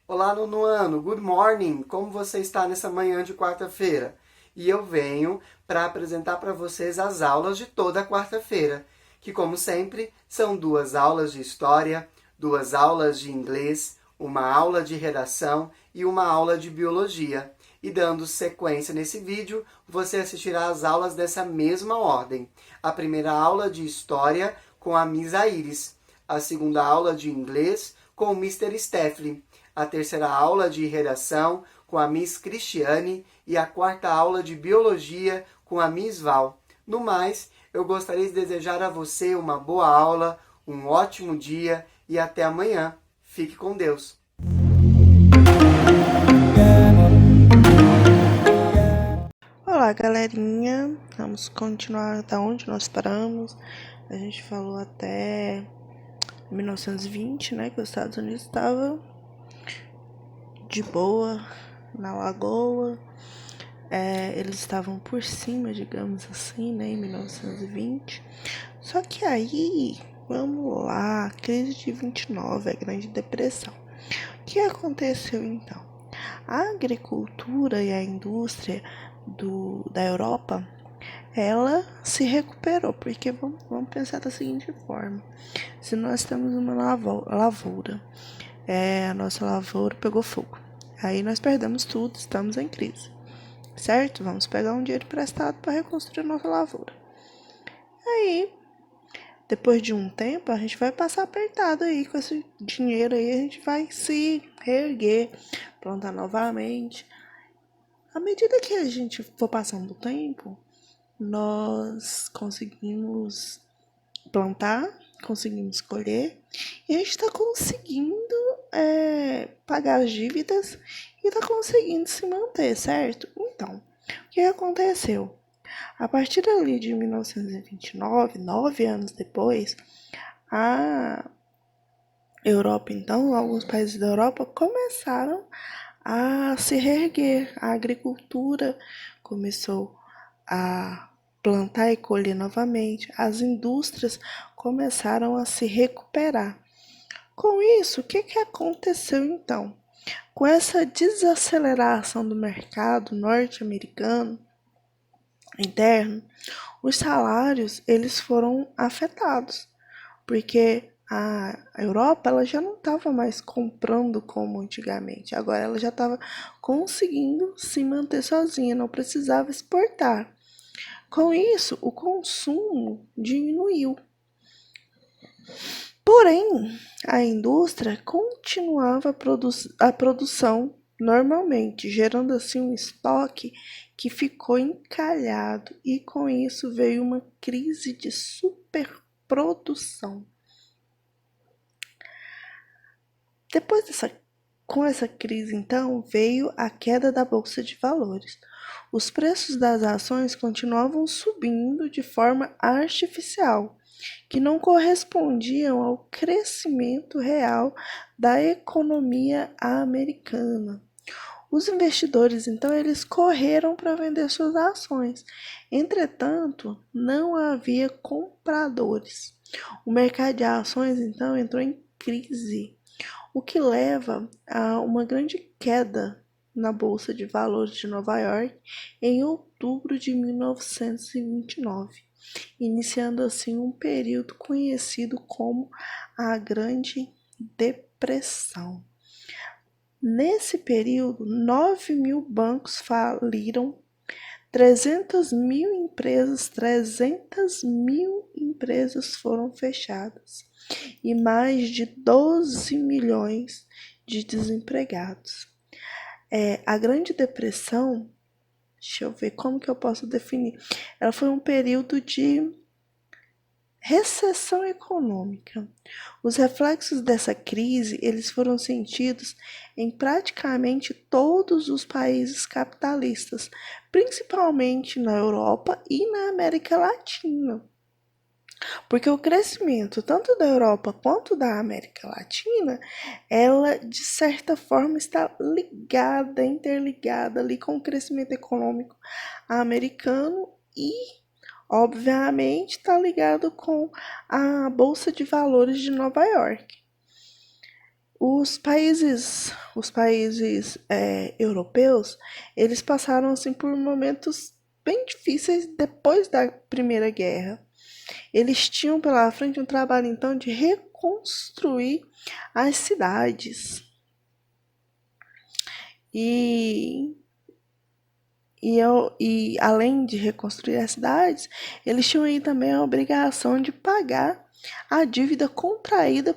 Olá, nono ano, good morning! Como você está nessa manhã de quarta-feira? E eu venho para apresentar para vocês as aulas de toda quarta-feira, que, como sempre, são duas aulas de história, duas aulas de inglês, uma aula de redação e uma aula de biologia. E dando sequência nesse vídeo, você assistirá às aulas dessa mesma ordem. A primeira aula de história com a Miss Aires, a segunda aula de inglês com o Mr. Steffley, a terceira aula de redação com a Miss Cristiane e a quarta aula de biologia com a Miss Val. No mais, eu gostaria de desejar a você uma boa aula, um ótimo dia e até amanhã. Fique com Deus. Olá, galerinha. Vamos continuar da onde nós paramos. A gente falou até 1920, né, que os Estados Unidos estavam de boa na lagoa. Eles estavam por cima, digamos assim, né, em 1920. Só que aí, vamos lá, crise de 29, a Grande Depressão. O que aconteceu então? A agricultura e a indústria da Europa, ela se recuperou, porque vamos pensar da seguinte forma: se nós temos uma lavoura, a nossa lavoura pegou fogo, aí nós perdemos tudo, estamos em crise, certo? Vamos pegar um dinheiro emprestado para reconstruir a nossa lavoura. Aí, depois de um tempo, a gente vai passar apertado aí com esse dinheiro aí, a gente vai se reerguer, plantar novamente. À medida que a gente for passando o tempo, nós conseguimos plantar, conseguimos colher e a gente está conseguindo pagar as dívidas e está conseguindo se manter, certo? Então, o que aconteceu? A partir ali de 1929, 9 anos depois, a Europa, então, alguns países da Europa começaram a se reerguer. A agricultura começou a plantar e colher novamente. As indústrias começaram a se recuperar. Com isso, o que aconteceu então? Com essa desaceleração do mercado norte-americano interno, os salários eles foram afetados, porque a Europa ela já não estava mais comprando como antigamente, agora ela já estava conseguindo se manter sozinha, não precisava exportar. Com isso, o consumo diminuiu. Porém, a indústria continuava a produção normalmente, gerando assim um estoque que ficou encalhado, e com isso veio uma crise de superprodução. Depois com essa crise, então, veio a queda da bolsa de valores. Os preços das ações continuavam subindo de forma artificial, que não correspondiam ao crescimento real da economia americana. Os investidores, então, eles correram para vender suas ações. Entretanto, não havia compradores. O mercado de ações, então, entrou em crise, o que leva a uma grande queda na Bolsa de Valores de Nova York em outubro de 1929, iniciando assim um período conhecido como a Grande Depressão. Nesse período, 9.000 bancos faliram, 300.000 empresas foram fechadas e mais de 12 milhões de desempregados. A Grande Depressão, deixa eu ver como que eu posso definir, ela foi um período de recessão econômica. Os reflexos dessa crise eles foram sentidos em praticamente todos os países capitalistas, principalmente na Europa e na América Latina. Porque o crescimento tanto da Europa quanto da América Latina, ela de certa forma está ligada, interligada ali com o crescimento econômico americano e, obviamente, está ligado com a Bolsa de Valores de Nova York. Os países europeus, eles passaram assim por momentos bem difíceis depois da Primeira Guerra. Eles tinham pela frente um trabalho então de reconstruir as cidades. E além de reconstruir as cidades, eles tinham aí também a obrigação de pagar a dívida contraída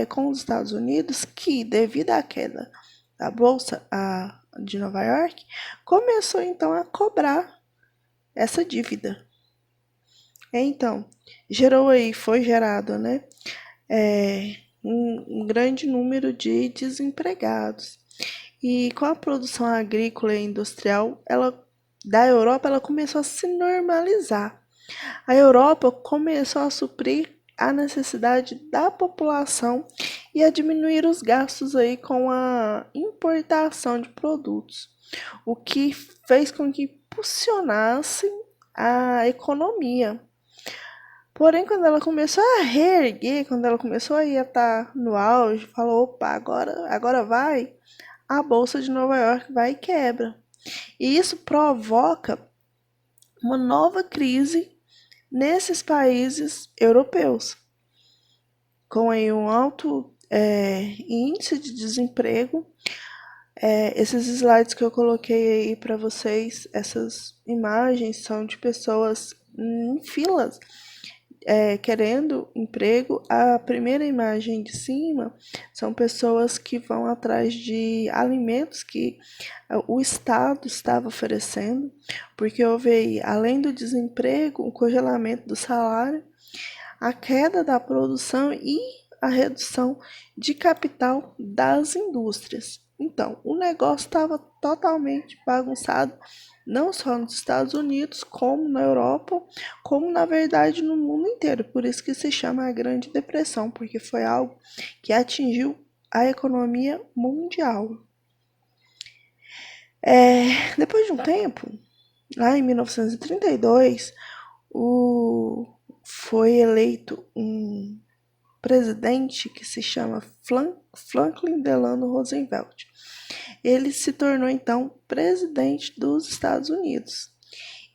com os Estados Unidos, que, devido à queda da Bolsa de Nova York, começou então a cobrar essa dívida. Então, foi gerado, né, um grande número de desempregados. E com a produção agrícola e industrial da Europa, ela começou a se normalizar. A Europa começou a suprir a necessidade da população e a diminuir os gastos aí com a importação de produtos, o que fez com que impulsionasse a economia. Porém, quando ela começou a reerguer, quando ela começou a estar no auge, falou, opa, agora vai, a Bolsa de Nova York vai e quebra. E isso provoca uma nova crise nesses países europeus, com aí um alto índice de desemprego. Esses slides que eu coloquei aí para vocês, essas imagens são de pessoas em filas querendo emprego. A primeira imagem de cima são pessoas que vão atrás de alimentos que o Estado estava oferecendo, porque houve aí, além do desemprego, o congelamento do salário, a queda da produção e a redução de capital das indústrias. Então, o negócio estava totalmente bagunçado, não só nos Estados Unidos, como na Europa, como na verdade no mundo inteiro. Por isso que se chama a Grande Depressão, porque foi algo que atingiu a economia mundial. Depois de um tempo, lá em 1932, foi eleito um presidente que se chama Franklin Delano Roosevelt. Ele se tornou então presidente dos Estados Unidos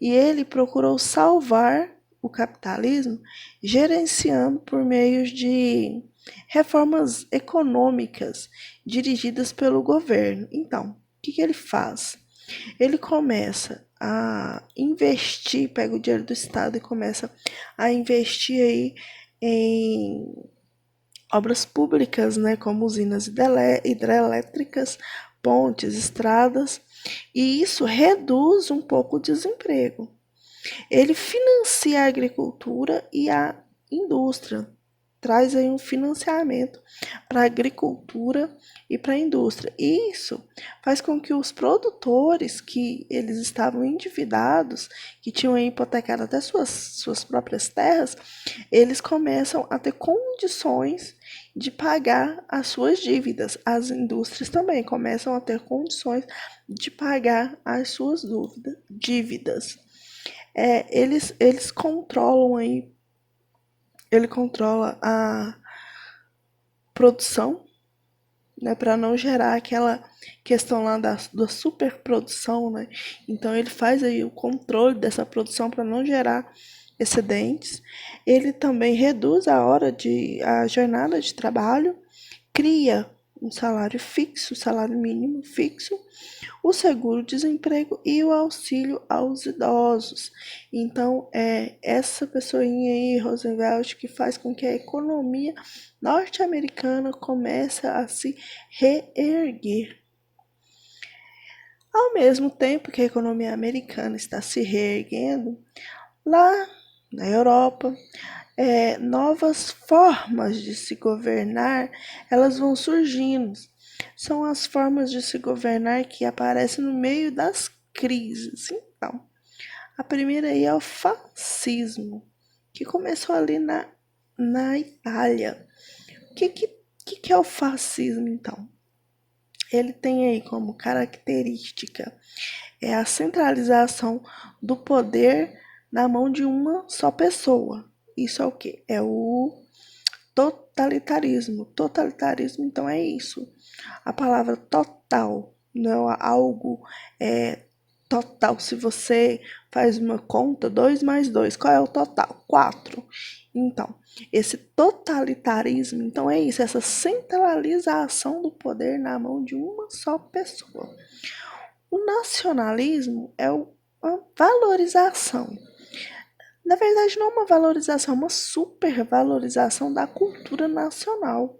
e ele procurou salvar o capitalismo gerenciando por meio de reformas econômicas dirigidas pelo governo. Então, o que ele faz? Ele começa a investir, pega o dinheiro do Estado e começa a investir aí em obras públicas, né, como usinas hidrelétricas, pontes, estradas, e isso reduz um pouco o desemprego. Ele financia a agricultura e a indústria, traz aí um financiamento para a agricultura e para a indústria. Isso faz com que os produtores que eles estavam endividados, que tinham hipotecado até suas próprias terras, eles começam a ter condições de pagar as suas dívidas. As indústrias também começam a ter condições de pagar as suas dívidas. Eles controlam aí, ele controla a produção, né, para não gerar aquela questão lá da superprodução, né? Então ele faz aí o controle dessa produção para não gerar excedentes. Ele também reduz a jornada de trabalho, cria um salário fixo, salário mínimo fixo, o seguro-desemprego e o auxílio aos idosos. Então, é essa pessoinha aí, Roosevelt, que faz com que a economia norte-americana comece a se reerguer. Ao mesmo tempo que a economia americana está se reerguendo, lá na Europa, novas formas de se governar, elas vão surgindo. São as formas de se governar que aparecem no meio das crises. Então, a primeira aí é o fascismo, que começou ali na Itália. O que é o fascismo, então? Ele tem aí como característica a centralização do poder na mão de uma só pessoa. Isso é o quê? É o totalitarismo. Totalitarismo, então, é isso. A palavra total não é algo total. Se você faz uma conta, 2 mais 2, qual é o total? 4. Então, esse totalitarismo, então é isso, essa centralização do poder na mão de uma só pessoa. O nacionalismo é uma valorização. Na verdade, não é uma valorização, é uma supervalorização da cultura nacional.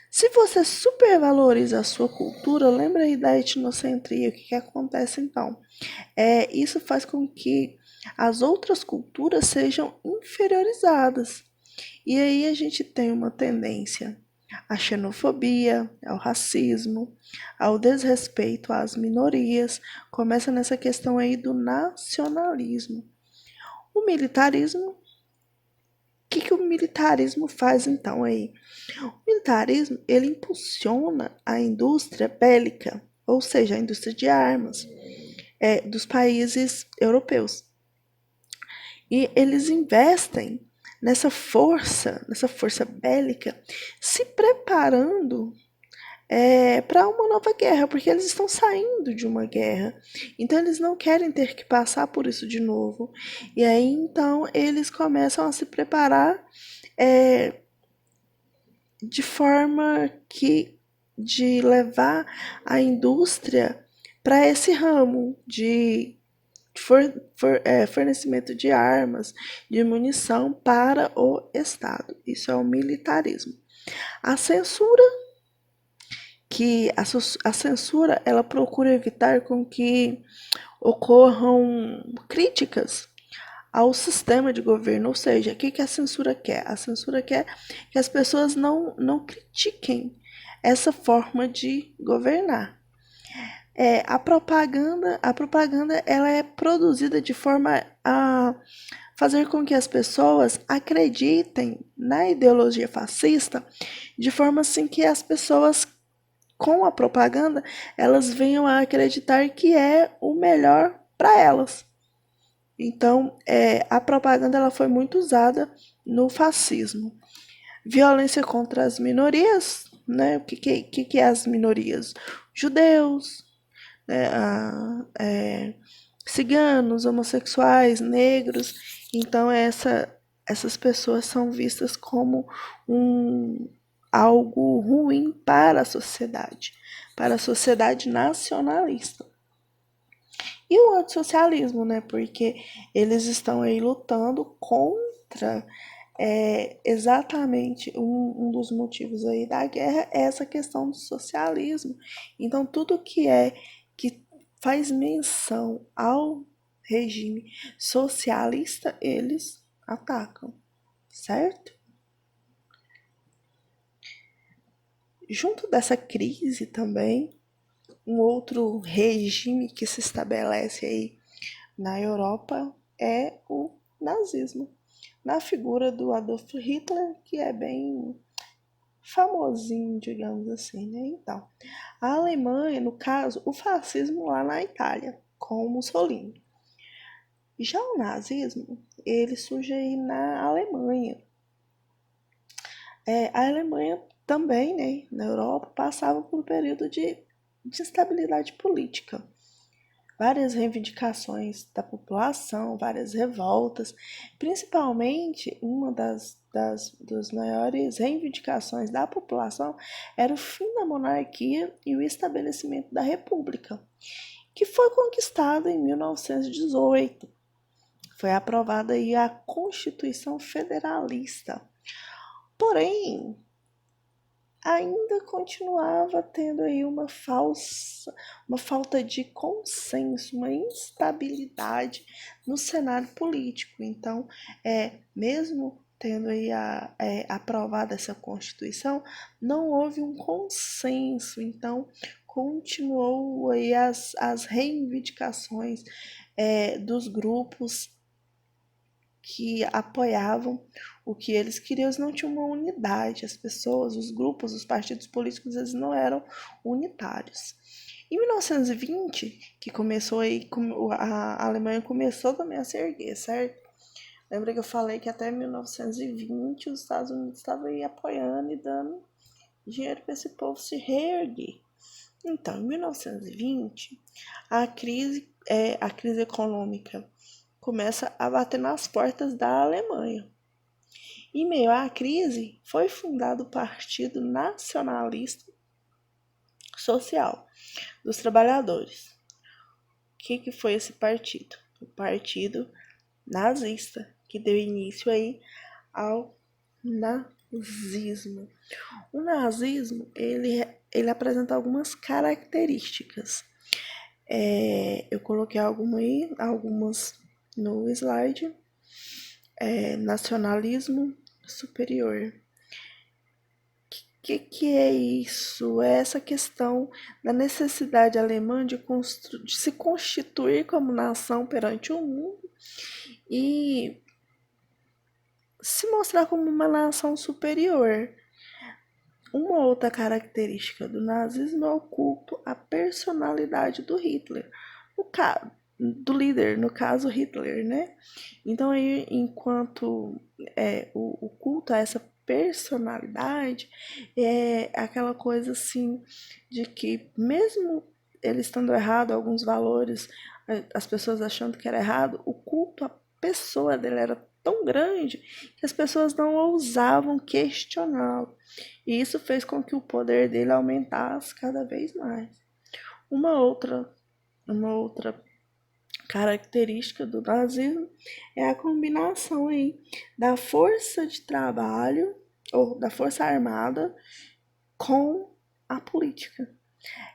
Se você supervaloriza a sua cultura, lembra aí da etnocentria, o que acontece então? Isso faz com que as outras culturas sejam inferiorizadas. E aí a gente tem uma tendência à xenofobia, ao racismo, ao desrespeito às minorias. Começa nessa questão aí do nacionalismo. O militarismo, o que o militarismo faz então aí? O militarismo, ele impulsiona a indústria bélica, ou seja, a indústria de armas, dos países europeus. E eles investem nessa força bélica, se preparando para uma nova guerra, porque eles estão saindo de uma guerra. Então eles não querem ter que passar por isso de novo. E aí então eles começam a se preparar de forma de levar a indústria para esse ramo de fornecimento de armas, de munição para o Estado. Isso é o militarismo. A censura, a censura ela procura evitar com que ocorram críticas ao sistema de governo, ou seja, o que a censura quer? A censura quer que as pessoas não critiquem essa forma de governar. A propaganda ela é produzida de forma a fazer com que as pessoas acreditem na ideologia fascista, de forma assim que as pessoas, com a propaganda, elas venham a acreditar que é o melhor para elas. Então, a propaganda ela foi muito usada no fascismo. Violência contra as minorias, né? O que é as minorias? Judeus, ciganos, homossexuais, negros. Então, essas pessoas são vistas como algo ruim para a sociedade nacionalista. E o antissocialismo, né? Porque eles estão aí lutando contra exatamente um dos motivos aí da guerra é essa questão do socialismo. Então, tudo que faz menção ao regime socialista, eles atacam, certo? Junto dessa crise também, um outro regime que se estabelece aí na Europa é o nazismo, na figura do Adolf Hitler, que é bem famosinho, digamos assim, né? Então, a Alemanha, no caso, o fascismo lá na Itália, com Mussolini. Já o nazismo, ele surge aí na Alemanha. A Alemanha também, né, na Europa, passava por um período de instabilidade política. Várias reivindicações da população, várias revoltas, principalmente uma das maiores reivindicações da população era o fim da monarquia e o estabelecimento da república, que foi conquistado em 1918. Foi aprovada aí a Constituição Federalista. Porém, ainda continuava tendo aí uma falta de consenso, uma instabilidade no cenário político. Então, mesmo tendo aí aprovada essa Constituição, não houve um consenso. Então, continuou aí as reivindicações dos grupos que apoiavam o que eles queriam. Eles não tinham uma unidade, as pessoas, os grupos, os partidos políticos, eles não eram unitários. Em 1920, que começou aí, a Alemanha começou também a se erguer, certo? Lembra que eu falei que até 1920 os Estados Unidos estavam aí apoiando e dando dinheiro para esse povo se reerguer. Então, em 1920, a crise econômica começa a bater nas portas da Alemanha. Em meio à crise, foi fundado o Partido Nacionalista Social dos Trabalhadores. O que foi esse partido? O Partido Nazista, que deu início aí ao nazismo. O nazismo, ele apresenta algumas características. Eu coloquei algumas no slide. Nacionalismo superior. Que é isso? É essa questão da necessidade alemã de se constituir como nação perante o mundo e se mostrar como uma nação superior. Uma outra característica do nazismo é o culto à personalidade do Hitler, do líder, no caso Hitler, né? Então aí, enquanto o culto a essa personalidade é aquela coisa assim de que mesmo ele estando errado, alguns valores, as pessoas achando que era errado, o culto à pessoa dele era tão grande que as pessoas não ousavam questioná-lo. E isso fez com que o poder dele aumentasse cada vez mais. Uma outra característica do nazismo é a combinação aí da força de trabalho ou da força armada com a política.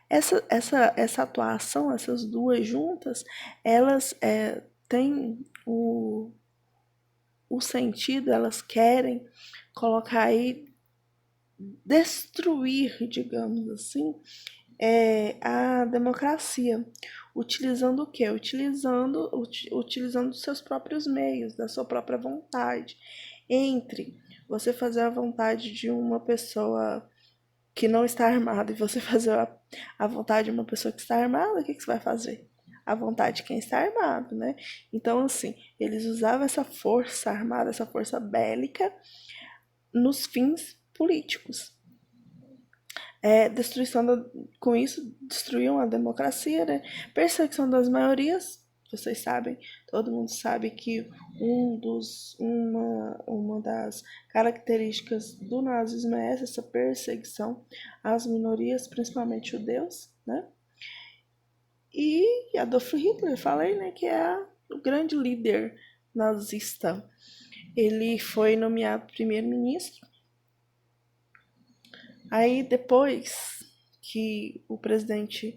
Essa atuação, essas duas juntas, elas têm o sentido, elas querem colocar aí, destruir, digamos assim, a democracia. Utilizando o quê? Utilizando os seus próprios meios, da sua própria vontade. Entre você fazer a vontade de uma pessoa que não está armada e você fazer a vontade de uma pessoa que está armada, o que você vai fazer? A vontade de quem está armado, né? Então, assim, eles usavam essa força armada, essa força bélica, nos fins políticos. Com isso, destruíam a democracia, né? Perseguição das maiorias, vocês sabem, todo mundo sabe que uma das características do nazismo é essa perseguição às minorias, principalmente judeus, né? E Adolf Hitler, falei, né, que é o grande líder nazista. Ele foi nomeado primeiro-ministro. Aí depois que o presidente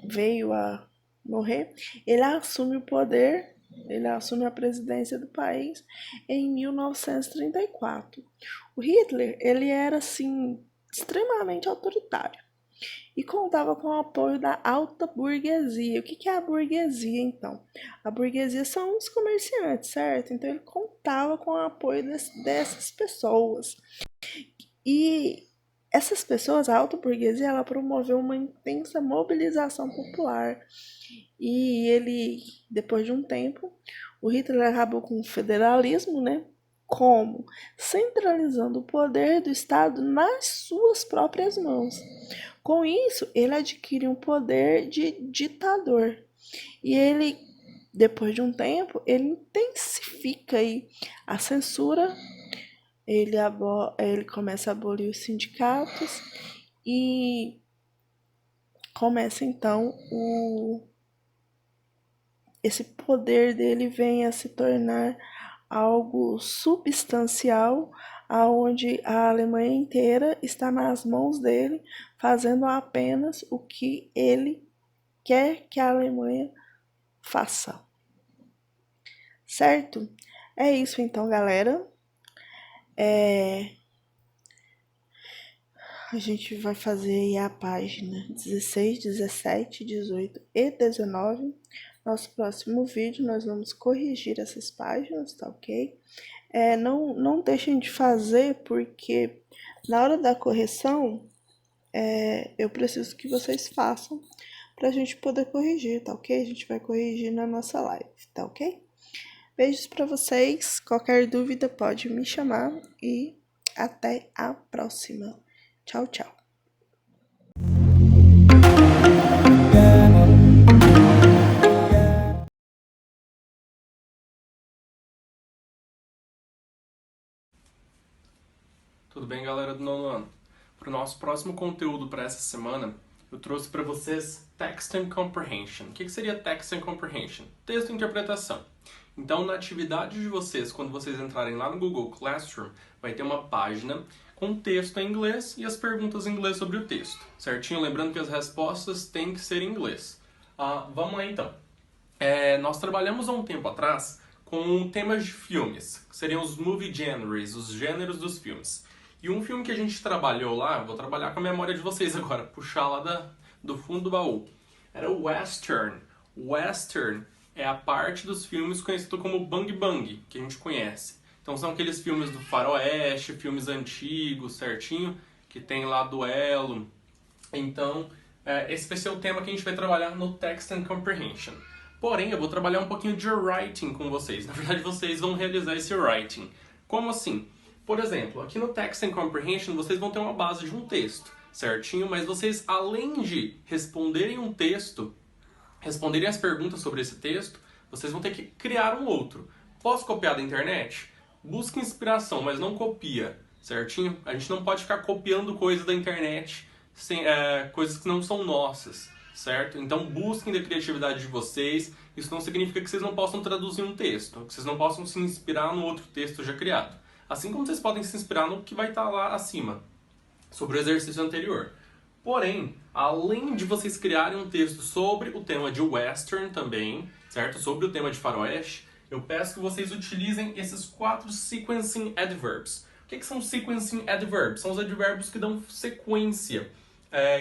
veio a morrer, ele assume o poder, ele assume a presidência do país em 1934. O Hitler, ele era assim extremamente autoritário e contava com o apoio da alta burguesia. O que é a burguesia, então? A burguesia são os comerciantes, certo? Então ele contava com o apoio dessas pessoas. E essas pessoas, a alta burguesia, ela promoveu uma intensa mobilização popular. E ele, depois de um tempo, o Hitler acabou com o federalismo, né? Como? Centralizando o poder do Estado nas suas próprias mãos. Com isso, ele adquire um poder de ditador. E ele, depois de um tempo, ele intensifica aí a censura, ele começa a abolir os sindicatos e começa então esse poder dele vem a se tornar algo substancial, aonde a Alemanha inteira está nas mãos dele, fazendo apenas o que ele quer que a Alemanha faça. Certo? É isso então, galera. A gente vai fazer aí a página 16, 17, 18 e 19. Nosso próximo vídeo nós vamos corrigir essas páginas, tá ok? Não deixem de fazer, porque na hora da correção eu preciso que vocês façam para a gente poder corrigir, tá ok? A gente vai corrigir na nossa live, tá ok? Beijos pra vocês. Qualquer dúvida pode me chamar e até a próxima. Tchau, tchau. Tudo bem, galera do nono ano? Para o nosso próximo conteúdo para essa semana, eu trouxe para vocês Text and Comprehension. O que seria Text and Comprehension? Texto e interpretação. Então, na atividade de vocês, quando vocês entrarem lá no Google Classroom, vai ter uma página com texto em inglês e as perguntas em inglês sobre o texto, certinho? Lembrando que as respostas têm que ser em inglês. Vamos lá, então. Nós trabalhamos há um tempo atrás com temas de filmes, que seriam os movie genres, os gêneros dos filmes. E um filme que a gente trabalhou lá, vou trabalhar com a memória de vocês agora, puxar lá do fundo do baú, era o western. Western é a parte dos filmes conhecido como Bang Bang, que a gente conhece. Então são aqueles filmes do faroeste, filmes antigos, certinho, que tem lá duelo. Então, esse vai ser o tema que a gente vai trabalhar no Text and Comprehension. Porém, eu vou trabalhar um pouquinho de writing com vocês. Na verdade, vocês vão realizar esse writing. Como assim? Por exemplo, aqui no Text and Comprehension, vocês vão ter uma base de um texto, certinho? Mas vocês, além de responderem um texto, responderem as perguntas sobre esse texto, vocês vão ter que criar um outro. Posso copiar da internet? Busca inspiração, mas não copia, certinho? A gente não pode ficar copiando coisas da internet, coisas que não são nossas, certo? Então busquem da criatividade de vocês. Isso não significa que vocês não possam traduzir um texto, que vocês não possam se inspirar no outro texto já criado. Assim como vocês podem se inspirar no que vai estar lá acima, sobre o exercício anterior. Porém, além de vocês criarem um texto sobre o tema de western também, certo? Sobre o tema de faroeste, eu peço que vocês utilizem esses 4 sequencing adverbs. O que são sequencing adverbs? São os advérbios que dão sequência,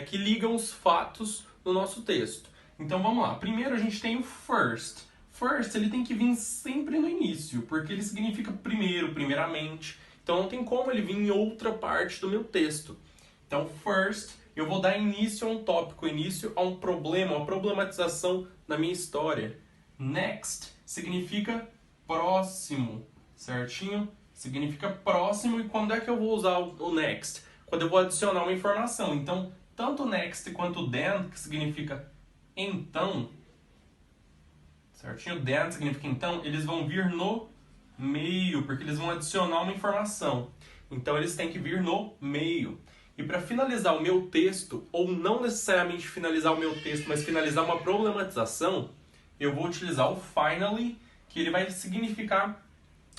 que ligam os fatos no nosso texto. Então vamos lá. Primeiro a gente tem o first. First, ele tem que vir sempre no início, porque ele significa primeiro, primeiramente. Então não tem como ele vir em outra parte do meu texto. Então, first, eu vou dar início a um tópico, início a um problema, uma problematização da minha história. Next significa próximo, certinho? Significa próximo, e quando é que eu vou usar o next? Quando eu vou adicionar uma informação. Então, tanto next quanto then, que significa então, certinho? Then significa então, eles vão vir no meio, porque eles vão adicionar uma informação. Então eles têm que vir no meio. E para finalizar o meu texto, ou não necessariamente finalizar o meu texto, mas finalizar uma problematização, eu vou utilizar o finally, que ele vai significar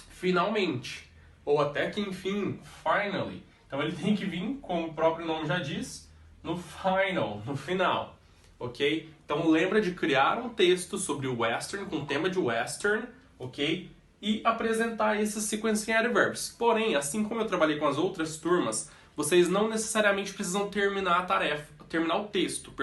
finalmente. Ou até que enfim, finally. Então ele tem que vir, como o próprio nome já diz, no final, no final. Ok? Então lembra de criar um texto sobre o western, com tema de western, ok? E apresentar esses sequencing adverbs. Porém, assim como eu trabalhei com as outras turmas, vocês não necessariamente precisam terminar a tarefa, terminar o texto,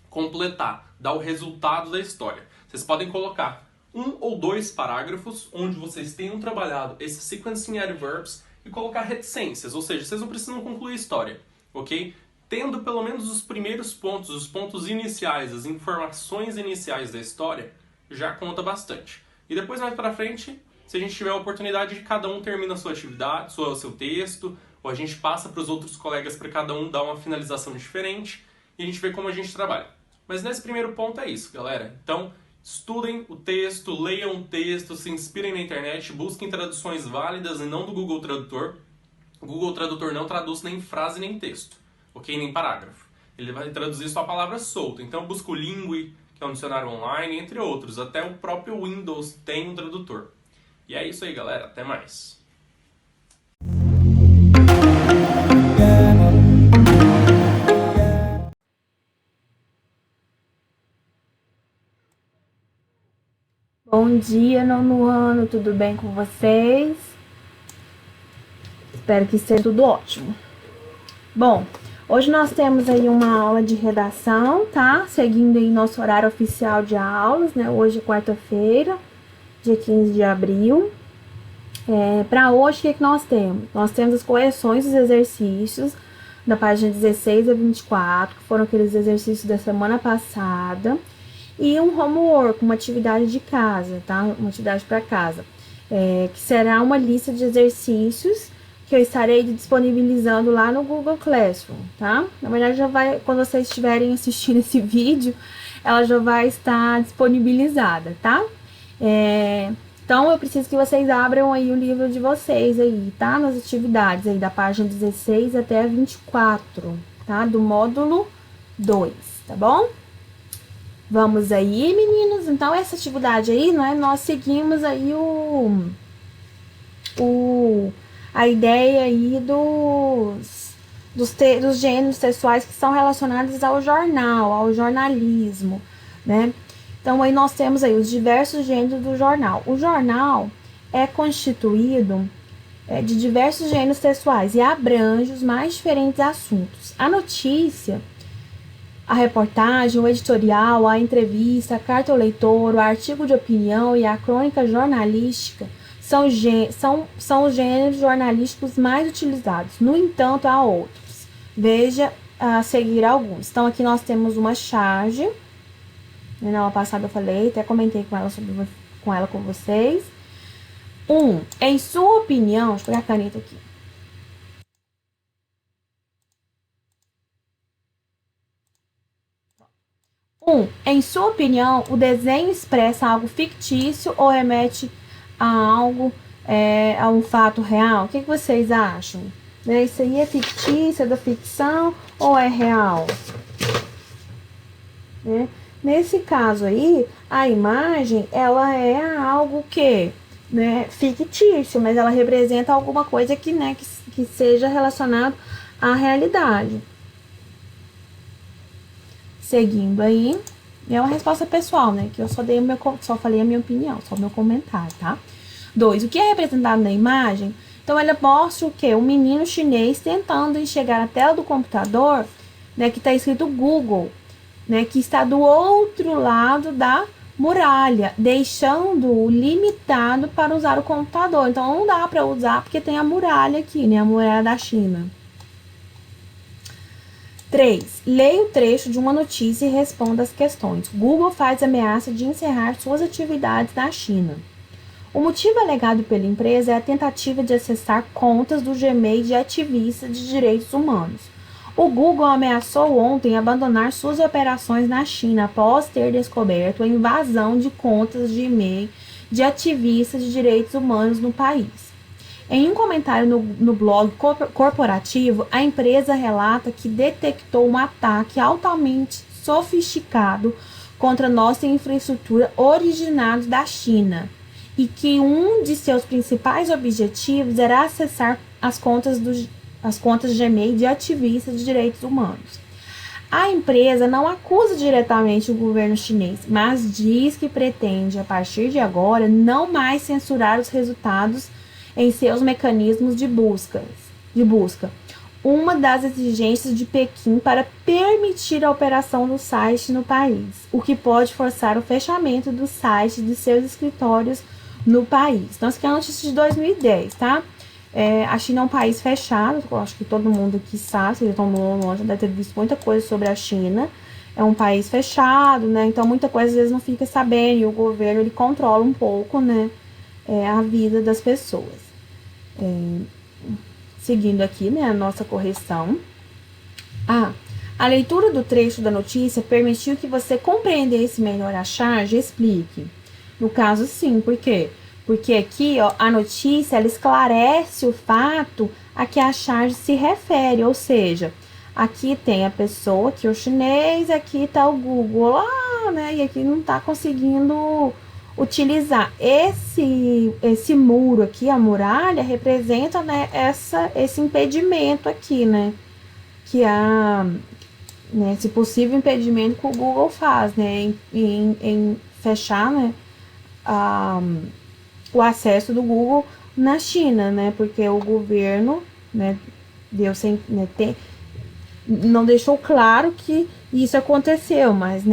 completar, dar o resultado da história. Vocês podem colocar 1 ou 2 parágrafos onde vocês tenham trabalhado esses sequencing adverbs e colocar reticências, ou seja, vocês não precisam concluir a história, ok? Tendo pelo menos os primeiros pontos, os pontos iniciais, as informações iniciais da história, já conta bastante. E depois, mais pra frente, se a gente tiver a oportunidade de cada um termina a sua atividade, seu texto, ou a gente passa para os outros colegas para cada um dar uma finalização diferente, e a gente vê como a gente trabalha. Mas nesse primeiro ponto é isso, galera. Então, estudem o texto, leiam o texto, se inspirem na internet, busquem traduções válidas e não do Google Tradutor. O Google Tradutor não traduz nem frase nem texto, ok? Nem parágrafo. Ele vai traduzir só a palavra solta. Então, busca o Lingui, que é um dicionário online, entre outros. Até o próprio Windows tem um tradutor. E é isso aí, galera. Até mais. Bom dia, nono ano, tudo bem com vocês? Espero que esteja tudo ótimo. Bom, hoje nós temos aí uma aula de redação, tá? Seguindo aí nosso horário oficial de aulas, né? Hoje é quarta-feira, dia 15 de abril. Para hoje, o que nós temos? Nós temos as correções dos exercícios da página 16 a 24, que foram aqueles exercícios da semana passada. e um homework, uma atividade de casa, tá? Uma atividade para casa, que será uma lista de exercícios que eu estarei disponibilizando lá no Google Classroom, tá? Na verdade, já vai, quando vocês estiverem assistindo esse vídeo, ela já vai estar disponibilizada, tá? Então, eu preciso que vocês abram aí o livro de vocês aí, tá? Nas atividades aí, da página 16 até a 24, tá? Do módulo 2, tá bom? Vamos aí, meninos. Então, essa atividade aí, né? Nós seguimos aí a ideia aí dos gêneros textuais que são relacionados ao jornal, ao jornalismo, né? Então, aí nós temos aí os diversos gêneros do jornal. O jornal é constituído de diversos gêneros textuais e abrange os mais diferentes assuntos. A notícia, a reportagem, o editorial, a entrevista, a carta ao leitor, o artigo de opinião e a crônica jornalística são os gêneros jornalísticos mais utilizados. No entanto, há outros. Veja a seguir alguns. Então, aqui nós temos uma charge. Na aula passada eu falei, até comentei com ela com vocês. Em sua opinião, deixa eu pegar a caneta aqui. Em sua opinião, o desenho expressa algo fictício ou remete a algo, a um fato real? O que vocês acham? Isso aí é fictício, é da ficção ou é real? Nesse caso aí, a imagem, ela é algo que, fictício, mas ela representa alguma coisa que seja relacionado à realidade. Seguindo aí, é uma resposta pessoal, que eu só falei a minha opinião, só o meu comentário, tá? 2, o que é representado na imagem? Então, ela mostra o quê? Um menino chinês tentando enxergar a tela do computador, que está escrito Google, que está do outro lado da muralha, deixando-o limitado para usar o computador. Então, não dá para usar porque tem a muralha aqui, a muralha da China. 3. Leia o trecho de uma notícia e responda as questões. Google faz ameaça de encerrar suas atividades na China. O motivo alegado pela empresa é a tentativa de acessar contas do Gmail de ativistas de direitos humanos. O Google ameaçou ontem abandonar suas operações na China após ter descoberto a invasão de contas de e-mail de ativistas de direitos humanos no país. Em um comentário no blog corporativo, a empresa relata que detectou um ataque altamente sofisticado contra nossa infraestrutura originado da China e que um de seus principais objetivos era acessar as contas Gmail de ativistas de direitos humanos. A empresa não acusa diretamente o governo chinês, mas diz que pretende, a partir de agora, não mais censurar os resultados em seus mecanismos de busca. Uma das exigências de Pequim para permitir a operação do site no país, o que pode forçar o fechamento do site de seus escritórios no país. Então, isso aqui é a notícia de 2010, tá? A China é um país fechado, eu acho que todo mundo aqui sabe, se já tomou longe, deve ter visto muita coisa sobre a China. É um país fechado, então muita coisa às vezes não fica sabendo, e o governo ele controla um pouco, a vida das pessoas. Seguindo aqui, a nossa correção. A leitura do trecho da notícia permitiu que você compreendesse melhor a charge? Explique. No caso, sim. Por quê? Porque aqui, a notícia, ela esclarece o fato a que a charge se refere, ou seja, aqui tem a pessoa, aqui o chinês, aqui tá o Google lá, e aqui não tá conseguindo utilizar. Esse muro aqui, a muralha, representa, esse impedimento aqui, que há, esse possível impedimento que o Google faz, em fechar, o acesso do Google na China, porque o governo, não deixou claro que isso aconteceu, mas,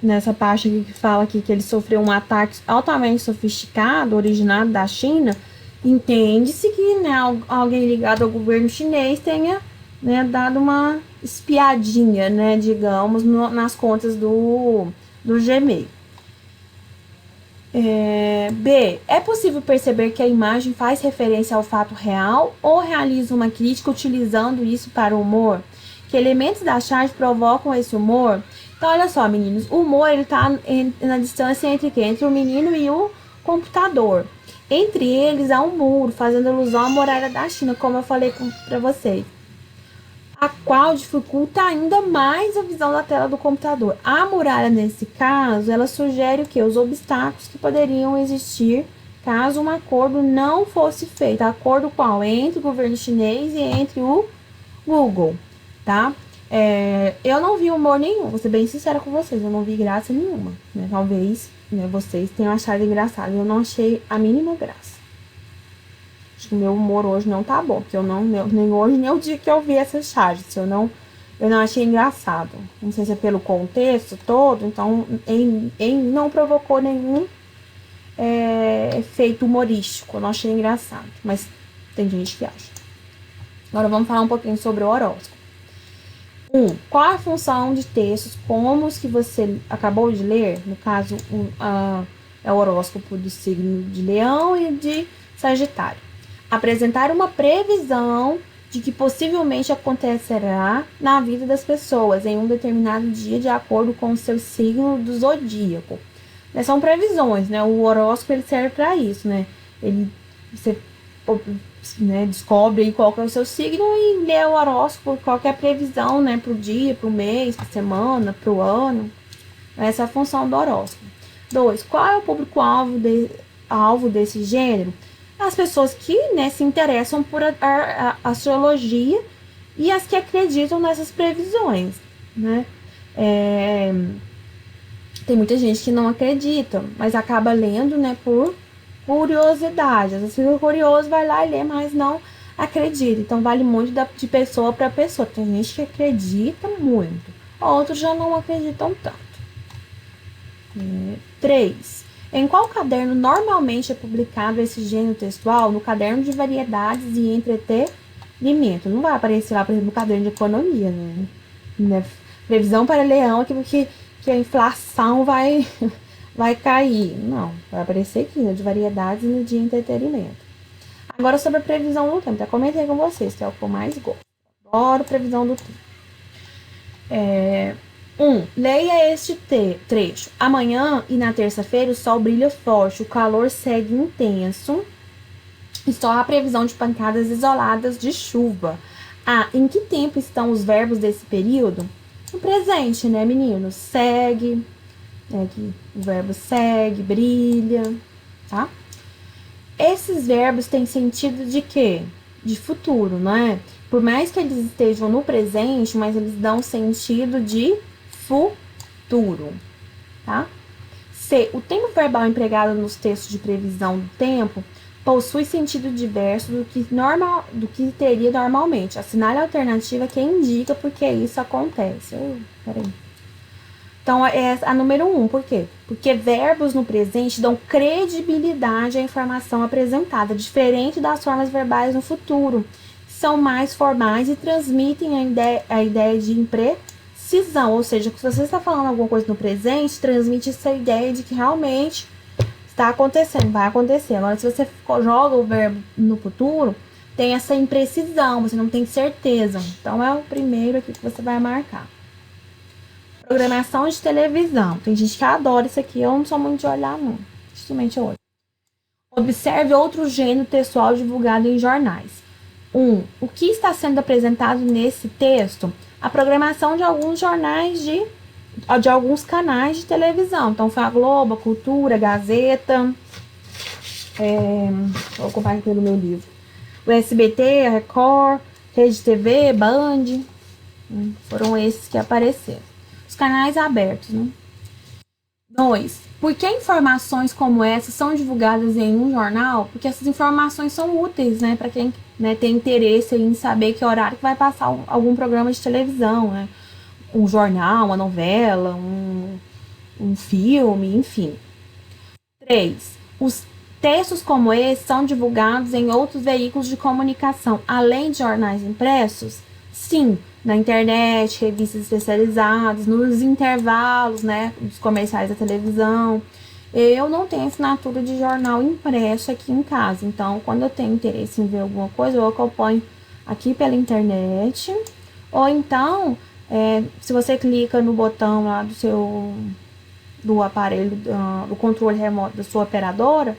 nessa parte aqui que fala aqui que ele sofreu um ataque altamente sofisticado, originado da China, entende-se que alguém ligado ao governo chinês tenha dado espiadinha, né, digamos, nas contas do Gmail. B. É possível perceber que a imagem faz referência ao fato real ou realiza uma crítica utilizando isso para o humor? Que elementos da charge provocam esse humor? Então, olha só, meninos, o humor ele tá na distância entre quem? Entre o menino e o computador. Entre eles há um muro, fazendo alusão à muralha da China, como eu falei para vocês, a qual dificulta ainda mais a visão da tela do computador. A muralha, nesse caso, ela sugere o que? Os obstáculos que poderiam existir caso um acordo não fosse feito. Acordo qual? Entre o governo chinês e entre o Google, tá? Eu não vi humor nenhum, vou ser bem sincera com vocês, eu não vi graça nenhuma, né? Talvez, né, vocês tenham achado engraçado, eu não achei a mínima graça. Acho que o meu humor hoje não tá bom, porque nem hoje, nem o dia que eu vi essas charges, eu não achei engraçado. Não sei se é pelo contexto todo, então não provocou nenhum efeito humorístico, eu não achei engraçado, mas tem gente que acha. Agora vamos falar um pouquinho sobre o horóscopo. Qual a função de textos como os que você acabou de ler? No caso, é o horóscopo do signo de Leão e de Sagitário. Apresentar uma previsão de que possivelmente acontecerá na vida das pessoas em um determinado dia de acordo com o seu signo do zodíaco. São previsões, né? O horóscopo ele serve para isso, né? Você descobre aí qual que é o seu signo e lê o horóscopo, qualquer previsão, né? Pro dia, pro mês, pra semana, pro ano. Essa é a função do horóscopo. 2. Qual é o público-alvo desse gênero? As pessoas que, né, se interessam por astrologia e as que acreditam nessas previsões, né? Tem muita gente que não acredita, mas acaba lendo, né, por curiosidade. Às vezes fica curioso, vai lá e lê, mas não acredita. Então vale muito de pessoa para pessoa. Tem gente que acredita muito, outros já não acreditam tanto. 3. Em qual caderno normalmente é publicado esse gênero textual? No caderno de variedades e entretenimento. Não vai aparecer lá, por exemplo, no caderno de economia, né? Previsão para Leão aqui, porque a inflação vai cair. Não, vai aparecer aqui, né? De variedades e de entretenimento. Agora sobre a previsão do tempo. Já comentei com vocês, que é o que eu mais gosto. Adoro previsão do tempo. Leia este trecho. Amanhã e na terça-feira o sol brilha forte, o calor segue intenso e só há previsão de pancadas isoladas de chuva. Em que tempo estão os verbos desse período? No presente, né, meninos? Segue, aqui, o verbo segue, brilha, tá? Esses verbos têm sentido de quê? De futuro, não é? Por mais que eles estejam no presente, mas eles dão sentido de futuro, tá? C. O tempo verbal empregado nos textos de previsão do tempo possui sentido diverso do que teria normalmente. Assinale a alternativa que indica porque isso acontece. Peraí. Então, é a número 1. Por quê? Porque verbos no presente dão credibilidade à informação apresentada, diferente das formas verbais no futuro. São mais formais e transmitem a ideia de imprecisão. Ou seja, se você está falando alguma coisa no presente, transmite essa ideia de que realmente está acontecendo, vai acontecer. Agora, se você joga o verbo no futuro, tem essa imprecisão, você não tem certeza. Então, é o primeiro aqui que você vai marcar. Programação de televisão. Tem gente que adora isso aqui, eu não sou muito de olhar, não. Justamente hoje. Observe outro gênero textual divulgado em jornais. 1. O que está sendo apresentado nesse texto? A programação de alguns jornais de alguns canais de televisão. Então, foi a Globo, a Cultura, a Gazeta. Vou comparar aqui no meu livro. O SBT, a Record, Rede TV, Band. Foram esses que apareceram. Os canais abertos, né? 2. Por que informações como essas são divulgadas em um jornal? Porque essas informações são úteis, né? Para quem, né, tem interesse em saber que horário que vai passar algum programa de televisão, né? Um jornal, uma novela, um filme, enfim. 3. Os textos como esse são divulgados em outros veículos de comunicação, além de jornais impressos? Sim, na internet, revistas especializadas, nos intervalos, né, dos comerciais da televisão. Eu não tenho assinatura de jornal impresso aqui em casa, então quando eu tenho interesse em ver alguma coisa, eu acompanho aqui pela internet, ou então, se você clica no botão lá do aparelho, do controle remoto da sua operadora,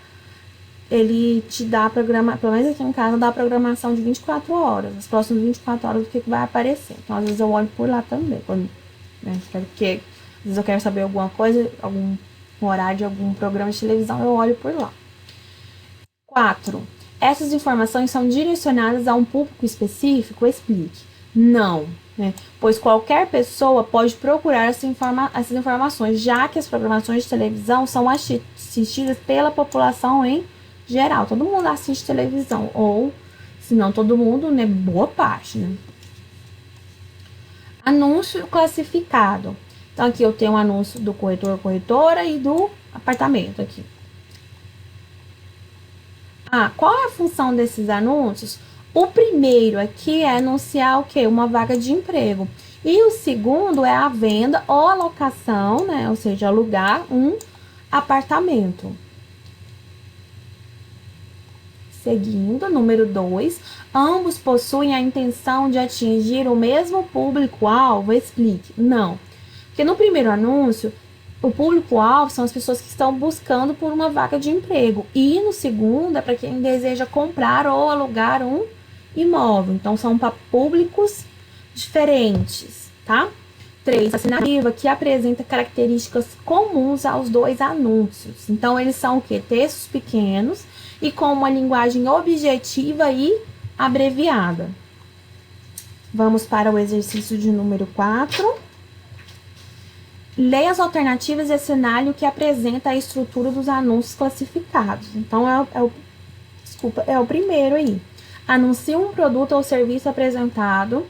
ele te dá pelo menos aqui em casa, dá a programação de 24 horas, as próximas 24 horas, o que vai aparecer. Então, às vezes eu olho por lá também, porque às vezes eu quero saber alguma coisa, algum horário de algum programa de televisão, eu olho por lá. 4. Essas informações são direcionadas a um público específico? Explique. Não, né? Pois qualquer pessoa pode procurar essas informações, já que as programações de televisão são assistidas pela população em geral. Todo mundo assiste televisão, ou se não todo mundo, né, boa parte, né? Anúncio classificado. Então aqui eu tenho um anúncio do corretor, corretora e do apartamento aqui. Qual é a função desses anúncios? O primeiro aqui é anunciar o quê? Uma vaga de emprego. E o segundo é a venda ou a locação, né? Ou seja, alugar um apartamento. Seguindo, número 2, ambos possuem a intenção de atingir o mesmo público-alvo? Explique. Não. Porque no primeiro anúncio, o público-alvo são as pessoas que estão buscando por uma vaga de emprego. E no segundo é para quem deseja comprar ou alugar um imóvel. Então, são para públicos diferentes, tá? 3. Assinativa que apresenta características comuns aos dois anúncios. Então, eles são o quê? Textos pequenos e com uma linguagem objetiva e abreviada. Vamos para o exercício de número 4. Leia as alternativas e assinale o que apresenta a estrutura dos anúncios classificados. Então, é o primeiro aí. Anuncie um produto ou serviço apresentando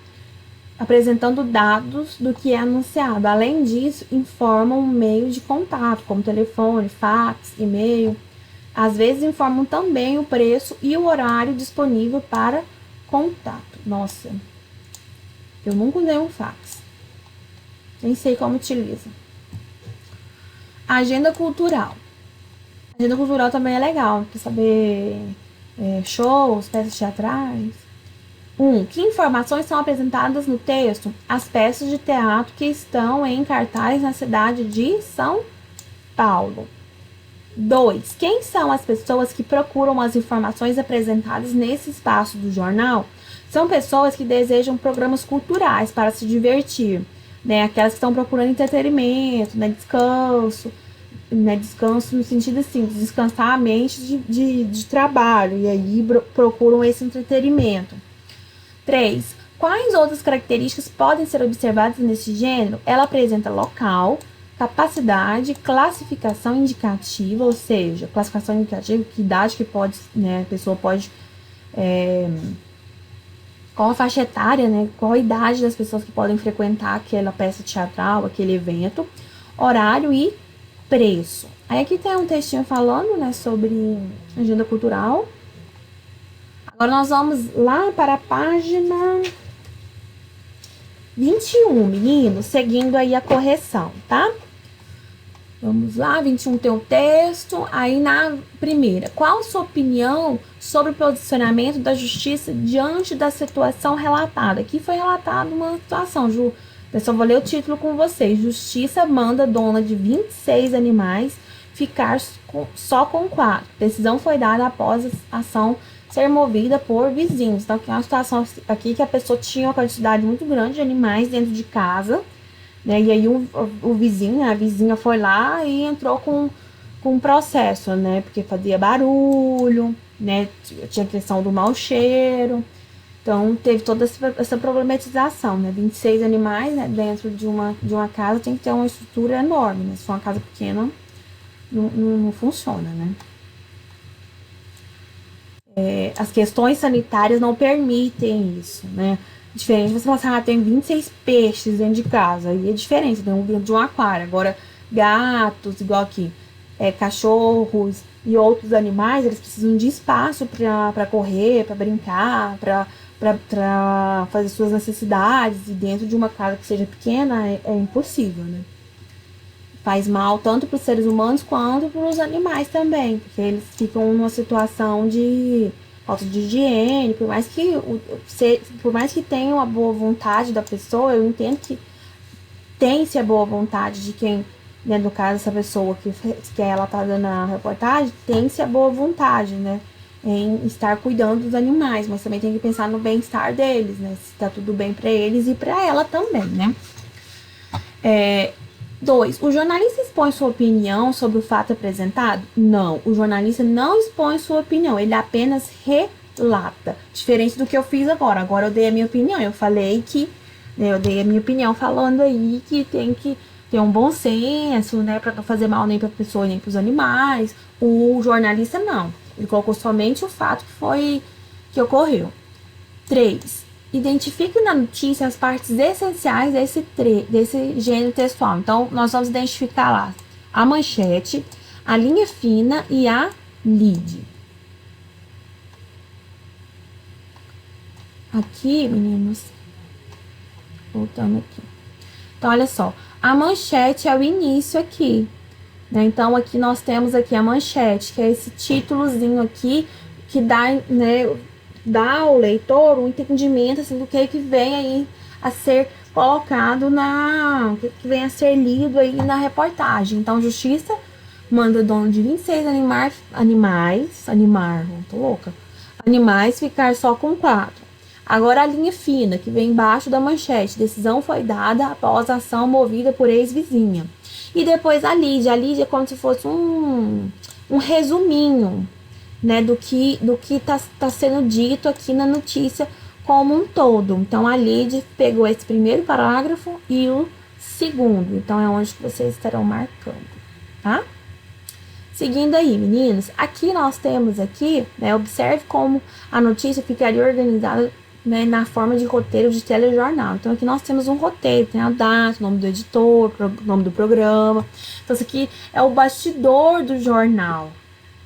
dados do que é anunciado. Além disso, informam um meio de contato, como telefone, fax, e-mail. Às vezes, informam também o preço e o horário disponível para contato. Nossa, eu nunca usei um fax. Nem sei como utiliza. Agenda cultural. Agenda cultural também é legal, para saber shows, peças teatrais. 1. Que informações são apresentadas no texto? As peças de teatro que estão em cartaz na cidade de São Paulo. 2. Quem são as pessoas que procuram as informações apresentadas nesse espaço do jornal? São pessoas que desejam programas culturais para se divertir, né? Aquelas que estão procurando entretenimento, né? Descanso no sentido assim, de descansar a mente de trabalho, e aí procuram esse entretenimento. 3. Quais outras características podem ser observadas nesse gênero? Ela apresenta local, capacidade, classificação indicativa, ou seja, classificação indicativa, que idade que pode, né, a pessoa pode, qual a faixa etária, né, qual a idade das pessoas que podem frequentar aquela peça teatral, aquele evento, horário e preço. Aí aqui tem um textinho falando, né, sobre agenda cultural. Agora nós vamos lá para a página 21, meninos, seguindo aí a correção, tá? Vamos lá, 21 tem o texto. Aí na primeira, qual a sua opinião sobre o posicionamento da justiça diante da situação relatada? Aqui foi relatada uma situação, Ju. Eu só vou ler o título com vocês. Justiça manda dona de 26 animais ficar só com 4. Decisão foi dada após a ação ser movida por vizinhos. Então, aqui é uma situação aqui que a pessoa tinha uma quantidade muito grande de animais dentro de casa, né? E aí o vizinho, a vizinha foi lá e entrou com um processo, né? Porque fazia barulho, né? Tinha questão do mau cheiro. Então, teve toda essa problematização, né? 26 animais, né, dentro de uma casa tem que ter uma estrutura enorme, né? Se for uma casa pequena, não funciona, né? As questões sanitárias não permitem isso, né? Diferente você falar assim, tem 26 peixes dentro de casa, aí é diferente, tem dentro de um aquário. Agora, gatos, igual aqui, cachorros e outros animais, eles precisam de espaço para correr, para brincar, para para fazer suas necessidades e dentro de uma casa que seja pequena é impossível, né? Faz mal tanto para os seres humanos quanto para os animais também, porque eles ficam numa situação de falta de higiene, por mais que tenha uma boa vontade da pessoa, eu entendo que tem-se a boa vontade de quem, né, no caso, essa pessoa que ela tá dando a reportagem, tem-se a boa vontade, né, em estar cuidando dos animais, mas também tem que pensar no bem-estar deles, né, se tá tudo bem para eles e para ela também, né. 2. O jornalista expõe sua opinião sobre o fato apresentado? Não, o jornalista não expõe sua opinião, ele apenas relata. Diferente do que eu fiz agora. Agora eu dei a minha opinião, eu falei que, né, eu dei a minha opinião falando aí que tem que ter um bom senso, né, para não fazer mal nem para a pessoa nem para os animais. O jornalista não, ele colocou somente o fato que ocorreu. 3. Identifique na notícia as partes essenciais desse gênero textual. Então, nós vamos identificar lá a manchete, a linha fina e a lead. Aqui, meninos, voltando aqui. Então, olha só, a manchete é o início aqui, né? Então, aqui nós temos aqui a manchete, que é esse títulozinho aqui, que dá, né, dá ao leitor um entendimento assim, do que vem aí a ser colocado que vem a ser lido aí na reportagem. Então, Justiça manda dono de 26 animais ficar só com 4. Agora a linha fina, que vem embaixo da manchete. Decisão foi dada após a ação movida por ex-vizinha. E depois a lead. A lead é como se fosse um resuminho, né, do que tá sendo dito aqui na notícia como um todo. Então, a lead pegou esse primeiro parágrafo e o segundo. Então, é onde que vocês estarão marcando, tá? Seguindo aí, meninos, aqui nós temos aqui, né, observe como a notícia ficaria organizada, né, na forma de roteiro de telejornal. Então, aqui nós temos um roteiro, tem a data, o nome do editor, o nome do programa. Então, isso aqui é o bastidor do jornal,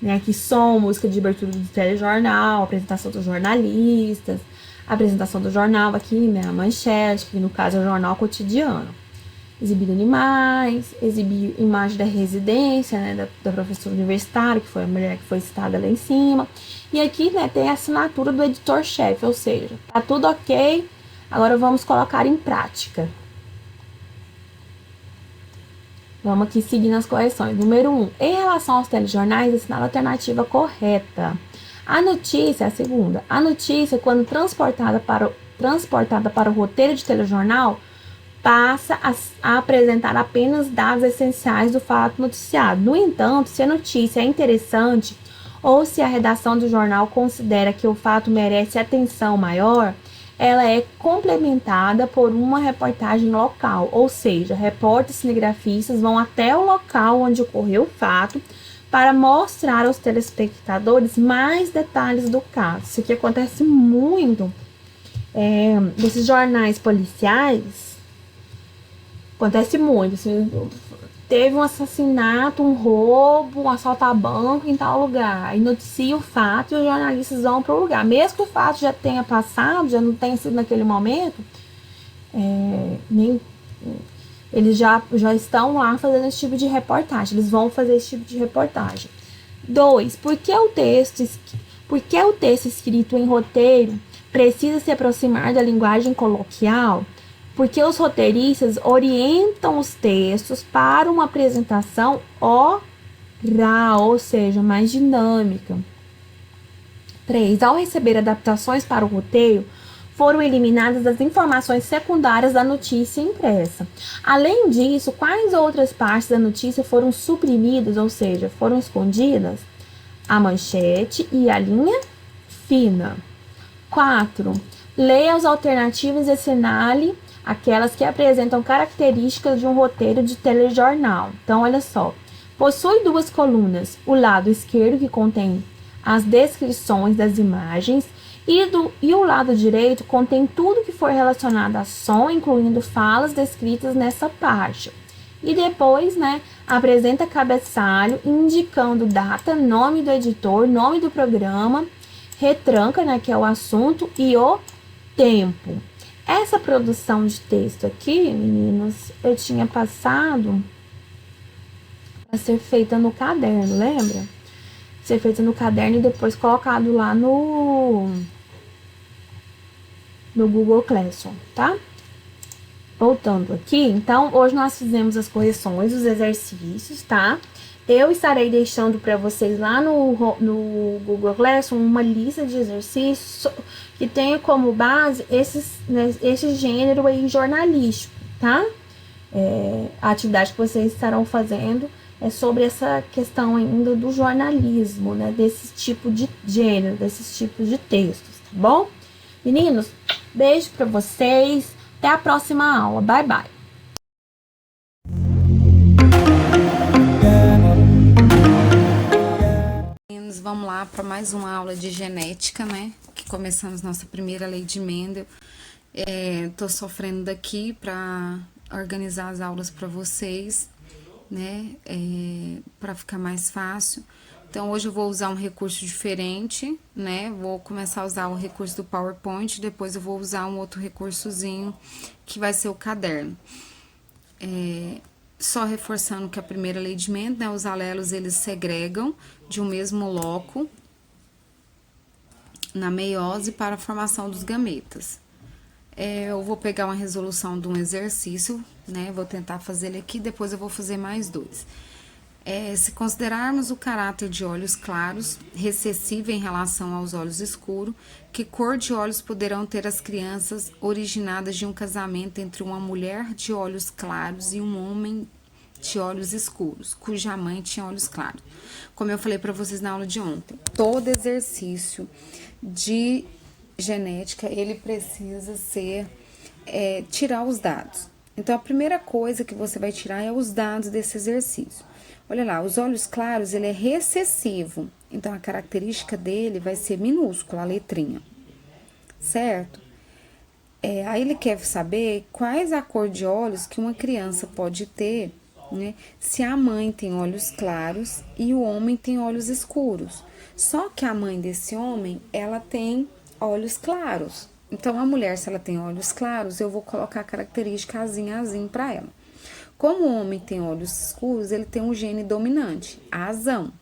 né? Aqui som, música de abertura do telejornal, apresentação dos jornalistas, apresentação do jornal aqui, né, a manchete, que no caso é o jornal cotidiano. Exibir animais, exibir imagem da residência, né, da professora universitária, que foi a mulher que foi citada lá em cima. E aqui, né, tem a assinatura do editor-chefe, ou seja, tá tudo ok, agora vamos colocar em prática. Vamos aqui seguindo as correções. Número 1. Em relação aos telejornais, assinala a alternativa correta. A notícia, a segunda. A notícia, quando transportada para o roteiro de telejornal, passa a apresentar apenas dados essenciais do fato noticiado. No entanto, se a notícia é interessante ou se a redação do jornal considera que o fato merece atenção maior, ela é complementada por uma reportagem local, ou seja, repórteres cinegrafistas vão até o local onde ocorreu o fato para mostrar aos telespectadores mais detalhes do caso. Isso aqui acontece muito desses jornais policiais. Acontece muito, assim, teve um assassinato, um roubo, um assalto a banco em tal lugar. Aí noticia o fato e os jornalistas vão para o lugar. Mesmo que o fato já tenha passado, já não tenha sido naquele momento, eles já estão lá fazendo esse tipo de reportagem. Eles vão fazer esse tipo de reportagem. 2. Por que o texto escrito em roteiro precisa se aproximar da linguagem coloquial? Porque os roteiristas orientam os textos para uma apresentação oral, ou seja, mais dinâmica. 3. Ao receber adaptações para o roteiro, foram eliminadas as informações secundárias da notícia impressa. Além disso, quais outras partes da notícia foram suprimidas, ou seja, foram escondidas? A manchete e a linha fina. 4. Leia as alternativas e assinale aquelas que apresentam características de um roteiro de telejornal. Então, olha só. Possui 2 colunas. O lado esquerdo, que contém as descrições das imagens, e o lado direito contém tudo que for relacionado a som, incluindo falas descritas nessa parte. E depois, né, apresenta cabeçalho indicando data, nome do editor, nome do programa, retranca, né, que é o assunto, e o tempo. Essa produção de texto aqui, meninos, eu tinha passado a ser feita no caderno, lembra? Ser feita no caderno e depois colocado lá no Google Classroom, tá? Voltando aqui, então, hoje nós fizemos as correções, os exercícios, tá? Eu estarei deixando para vocês lá no Google Classroom uma lista de exercícios que tenha como base esse gênero aí jornalístico, tá? A atividade que vocês estarão fazendo é sobre essa questão ainda do jornalismo, né? Desse tipo de gênero, desses tipos de textos, tá bom? Meninos, beijo para vocês. Até a próxima aula. Bye, bye. Meninos, vamos lá para mais uma aula de genética, né? Que começamos nossa primeira lei de Mendel. Tô sofrendo daqui para organizar as aulas para vocês, né? Para ficar mais fácil. Então, hoje eu vou usar um recurso diferente, né? Vou começar a usar o recurso do PowerPoint, depois eu vou usar um outro recursozinho, que vai ser o caderno. Só reforçando que a primeira lei de Mendel, né? Os alelos, eles segregam de um mesmo loco na meiose para a formação dos gametas. Eu vou pegar uma resolução de um exercício, né? Vou tentar fazer ele aqui, depois eu vou fazer mais dois. Se considerarmos o caráter de olhos claros, recessivo em relação aos olhos escuros, que cor de olhos poderão ter as crianças originadas de um casamento entre uma mulher de olhos claros e um homem de olhos escuros, cuja mãe tinha olhos claros? Como eu falei para vocês na aula de ontem, todo exercício de genética, ele precisa tirar os dados. Então, a primeira coisa que você vai tirar é os dados desse exercício. Olha lá, os olhos claros, ele é recessivo. Então, a característica dele vai ser minúscula, a letrinha. Certo? Aí ele quer saber quais a cor de olhos que uma criança pode ter, né? Se a mãe tem olhos claros e o homem tem olhos escuros. Só que a mãe desse homem, ela tem olhos claros. Então, a mulher, se ela tem olhos claros, eu vou colocar a característica azinho para ela. Como o homem tem olhos escuros, ele tem um gene dominante, a azão.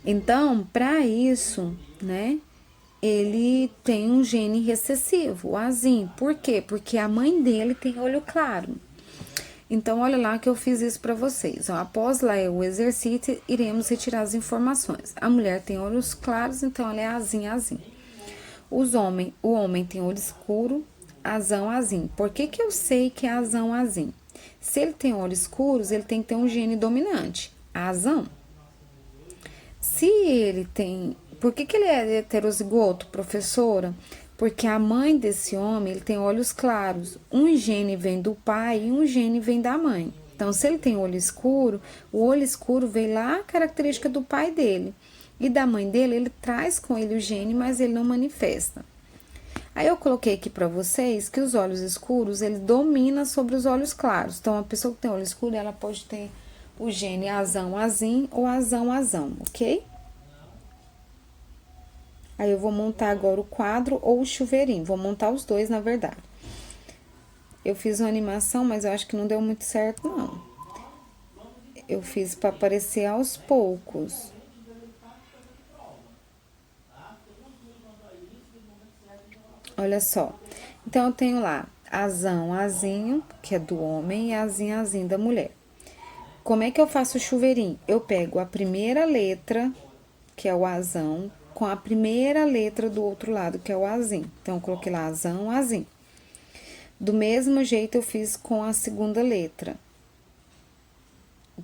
Então, para isso, né, ele tem um gene recessivo, o azinho. Por quê? Porque a mãe dele tem olho claro. Então, olha lá que eu fiz isso para vocês. Após ler o exercício, iremos retirar as informações. A mulher tem olhos claros, então ela é azinho. O homem tem olho escuro, azão. Por que eu sei que é azão? Se ele tem olhos escuros, ele tem que ter um gene dominante, azão. Se ele tem... Por que ele é heterozigoto, professora? Porque a mãe desse homem, ele tem olhos claros. Um gene vem do pai e um gene vem da mãe. Então, se ele tem olho escuro, o olho escuro vem lá a característica do pai dele. E da mãe dele, ele traz com ele o gene, mas ele não manifesta. Aí eu coloquei aqui para vocês que os olhos escuros, ele domina sobre os olhos claros. Então, a pessoa que tem olho escuro, ela pode ter o gene azão-azim ou azão-azão, ok? Aí eu vou montar agora o quadro ou o chuveirinho. Vou montar os dois, na verdade. Eu fiz uma animação, mas eu acho que não deu muito certo, não. Eu fiz para aparecer aos poucos. Olha só. Então, eu tenho lá azão, azinho, que é do homem, e azinho da mulher. Como é que eu faço o chuveirinho? Eu pego a primeira letra, que é o azão, com a primeira letra do outro lado, que é o azinho. Então, eu coloquei lá azão. Do mesmo jeito, eu fiz com a segunda letra.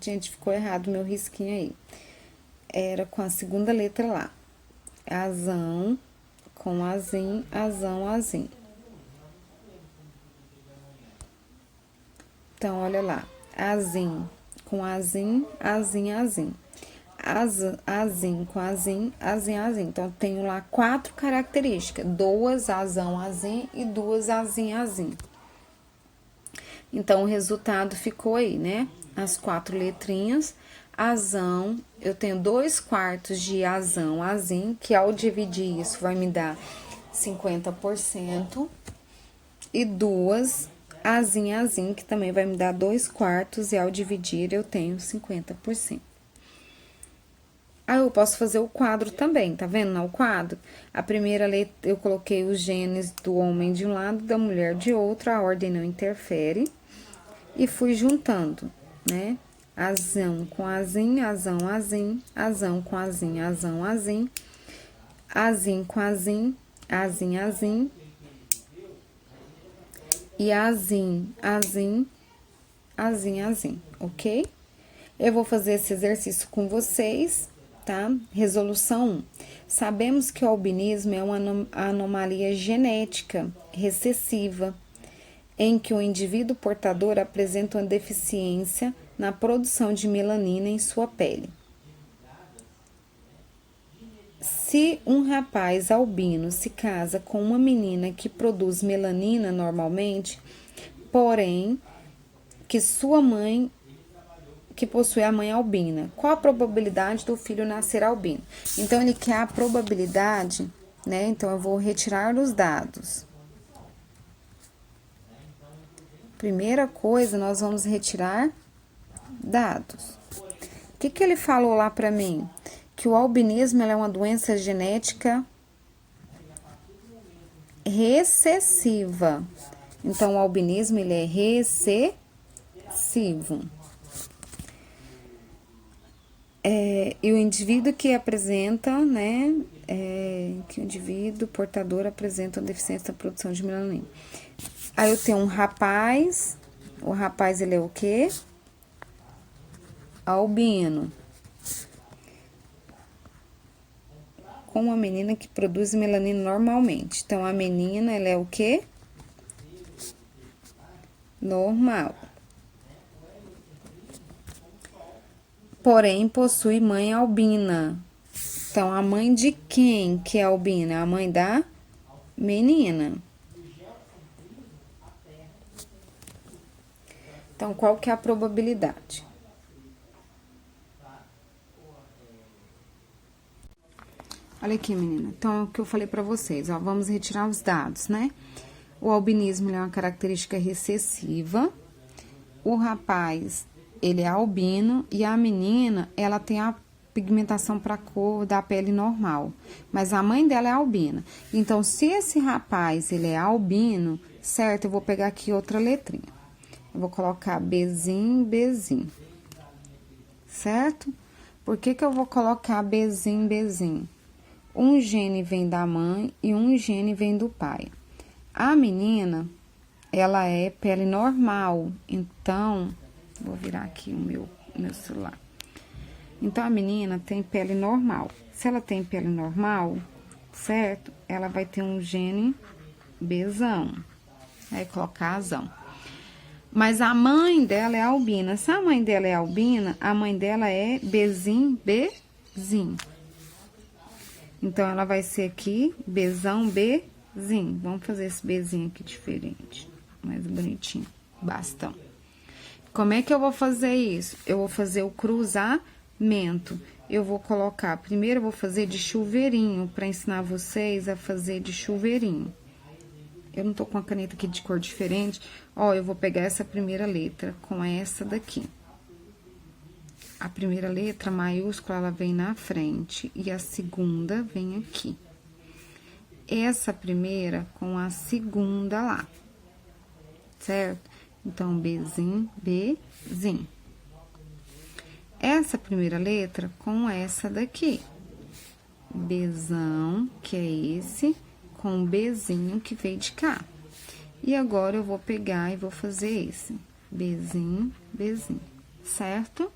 Gente, ficou errado o meu risquinho aí. Era com a segunda letra lá. Azão, com azim, azão. Então, olha lá. Azim, com azim. Azim com azim. Então, eu tenho lá 4 características. 2 azão, e 2 azim. Então, o resultado ficou aí, né? As 4 letrinhas. Azão, eu tenho 2/4 de azão, que ao dividir isso vai me dar 50%. E 2 azim, que também vai me dar 2/4, e ao dividir eu tenho 50%. Aí eu posso fazer o quadro também, tá vendo? No quadro, a primeira letra eu coloquei os genes do homem de um lado, da mulher de outro, a ordem não interfere. E fui juntando, né? Azão com azim, azão, azim, azão com azim, azão, azim, azim com azim, azim, azim, e azim, azim, azim, azim, ok? Eu vou fazer esse exercício com vocês, tá? Resolução 1. Sabemos que o albinismo é uma anomalia genética recessiva, em que o indivíduo portador apresenta uma deficiência na produção de melanina em sua pele. Se um rapaz albino se casa com uma menina que produz melanina normalmente, porém que possui a mãe albina, qual a probabilidade do filho nascer albino? Então, ele quer a probabilidade, né? Então, eu vou retirar os dados. Primeira coisa, nós vamos retirar dados. O que ele falou lá pra mim? Que o albinismo é uma doença genética recessiva. Então, o albinismo, ele é recessivo. E o indivíduo que apresenta, né, que o indivíduo portador apresenta uma deficiência na produção de melanina. Aí eu tenho um rapaz, o rapaz, ele é o quê? Albino. Com uma menina que produz melanina normalmente. Então, a menina, ela é o quê? Normal. Porém, possui mãe albina. Então, a mãe de quem que é albina? A mãe da menina. Então, qual que é a probabilidade? Olha aqui, menina. Então, o que eu falei pra vocês, ó, vamos retirar os dados, né? O albinismo é uma característica recessiva. O rapaz, ele é albino, e a menina, ela tem a pigmentação para cor da pele normal, mas a mãe dela é albina. Então, se esse rapaz, ele é albino, certo? Eu vou pegar aqui outra letrinha. Eu vou colocar Bzinho, Bzinho, certo? Por que eu vou colocar Bzinho, Bzinho? Um gene vem da mãe e um gene vem do pai. A menina, ela é pele normal, então, vou virar aqui o meu celular. Então, a menina tem pele normal. Se ela tem pele normal, certo? Ela vai ter um gene Bzão. Aí, colocar azão. Mas a mãe dela é albina. Se a mãe dela é albina, a mãe dela é Bzinho, Bzinho. Então, ela vai ser aqui, Bzão, Bzinho. Vamos fazer esse Bzinho aqui diferente, mais bonitinho, bastão. Como é que eu vou fazer isso? Eu vou fazer o cruzamento. Eu vou colocar, primeiro eu vou fazer de chuveirinho, para ensinar vocês a fazer de chuveirinho. Eu não tô com a caneta aqui de cor diferente. Ó, eu vou pegar essa primeira letra com essa daqui. A primeira letra maiúscula, ela vem na frente, e a segunda vem aqui. Essa primeira com a segunda lá, certo? Então, Bzinho, Bzinho. Essa primeira letra com essa daqui. Bzão, que é esse, com o Bzinho que veio de cá. E agora, eu vou pegar e vou fazer esse. Bzinho, Bzinho, certo?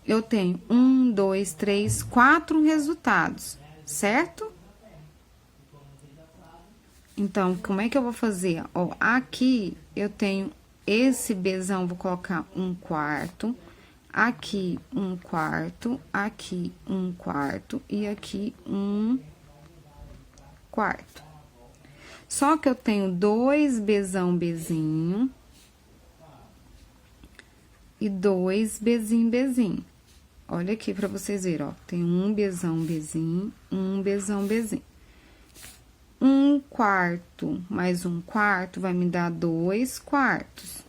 Eu tenho 1, 2, 3, 4 resultados, certo? Então, como é que eu vou fazer? Ó, aqui eu tenho esse Bzão, vou colocar 1/4, aqui 1/4, aqui 1/4 e aqui 1/4. Só que eu tenho 2 Bzão, Bzinho e 2 Bzinho, Bzinho. Olha aqui pra vocês verem, ó. Tem um Bzão, Bzinho, um Bzão, Bzinho. 1/4 mais 1/4 vai me dar 2/4.